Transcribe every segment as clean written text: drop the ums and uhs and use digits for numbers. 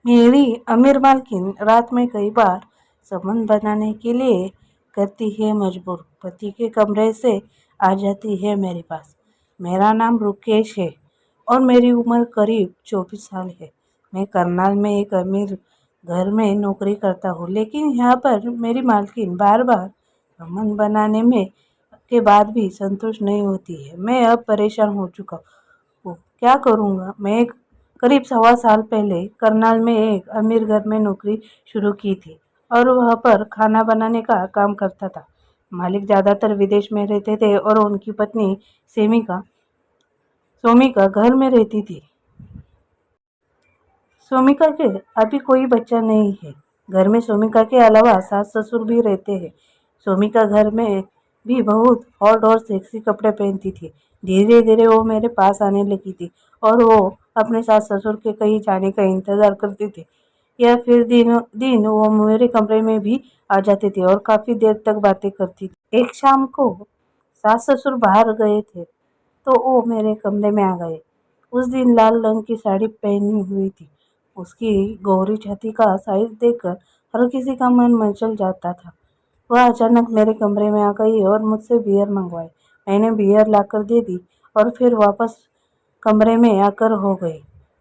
मेरी अमीर मालकिन रात में कई बार संबंध बनाने के लिए करती है मजबूर। पति के कमरे से आ जाती है मेरे पास। मेरा नाम रुकेश है और मेरी उम्र करीब 24 साल है। मैं करनाल में एक अमीर घर में नौकरी करता हूँ, लेकिन यहाँ पर मेरी मालकिन बार बार संबंध बनाने में के बाद भी संतुष्ट नहीं होती है। मैं अब परेशान हो चुका हूँ। क्या करूँगा? मैं करीब 1.25 साल पहले करनाल में एक अमीर घर में नौकरी शुरू की थी और वहाँ पर खाना बनाने का काम करता था। मालिक ज़्यादातर विदेश में रहते थे और उनकी पत्नी सेमिका सोमिका घर में रहती थी। सोमिका के अभी कोई बच्चा नहीं है। घर में सोमिका के अलावा सास ससुर भी रहते हैं। सोमिका घर में भी बहुत हॉट और सेक्सी कपड़े पहनती थी। धीरे धीरे वो मेरे पास आने लगी थी और वो अपने सास ससुर के कहीं जाने का इंतजार करती थी, या फिर दिन दिन वो मेरे कमरे में भी आ जाती थी और काफी देर तक बातें करती थी। एक शाम को सास ससुर बाहर गए थे तो वो मेरे कमरे में आ गए। उस दिन लाल रंग की साड़ी पहनी हुई थी। उसकी गोरी छाती का साइज देखकर हर किसी का मन मचल जाता था। वह अचानक मेरे कमरे में आ गई और मुझसे बियर मंगवाई। मैंने बियर लाकर दे दी और फिर वापस कमरे में आकर हो गई।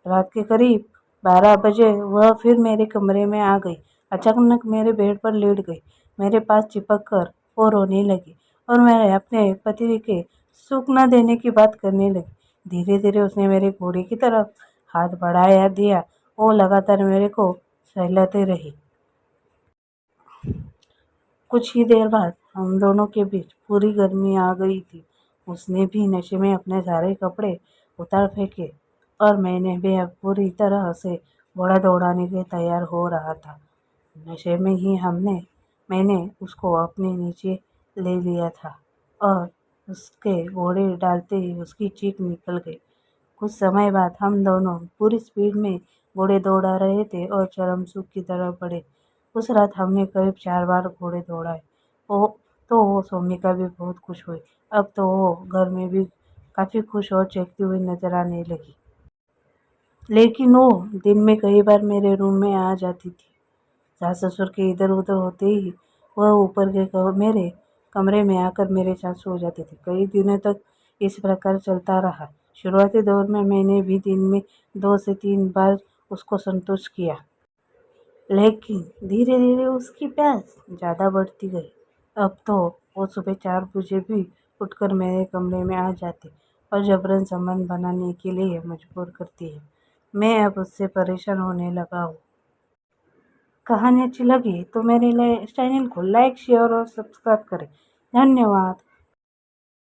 रात के करीब 12 बजे वह फिर मेरे कमरे में आ गई। अचानक मेरे बेड पर लेट गई, मेरे पास चिपक कर वो रोने लगी और मैं अपने पति के सुख न देने की बात करने लगी। धीरे धीरे उसने मेरे घोड़े की तरफ हाथ बढ़ाया दिया। वो लगातार मेरे को सहलाते रही। कुछ ही देर बाद हम दोनों के बीच पूरी गर्मी आ गई थी। उसने भी नशे में अपने सारे कपड़े उतार फेंके और मैंने भी अब पूरी तरह से घोड़ा दौड़ाने के तैयार हो रहा था। नशे में ही मैंने उसको अपने नीचे ले लिया था और उसके घोड़े डालते ही उसकी चीख निकल गई। कुछ समय बाद हम दोनों पूरी स्पीड में घोड़े दौड़ा रहे थे और चरम सुख की तरफ बढ़े। उस रात हमने करीब 4 बार घोड़े दौड़ाए। वो सोमिका भी बहुत खुश हुई। अब तो वो घर में भी काफी खुश और चहकती हुई नजर आने लगी। लेकिन वो दिन में कई बार मेरे रूम में आ जाती थी। सास ससुर के इधर उधर होते ही वह ऊपर के मेरे कमरे में आकर मेरे साथ सो जाते थे। कई दिनों तक इस प्रकार चलता रहा। शुरुआती दौर में मैंने भी दिन में 2 से 3 बार उसको संतुष्ट किया, लेकिन धीरे धीरे उसकी प्यास ज़्यादा बढ़ती गई। अब तो वो सुबह 4 बजे भी उठकर मेरे कमरे में आ जाती और जबरन संबंध बनाने के लिए मजबूर करती है। मैं अब उससे परेशान होने लगा हूँ। कहानी अच्छी लगी तो मेरे चैनल को लाइक शेयर और सब्सक्राइब करें। धन्यवाद।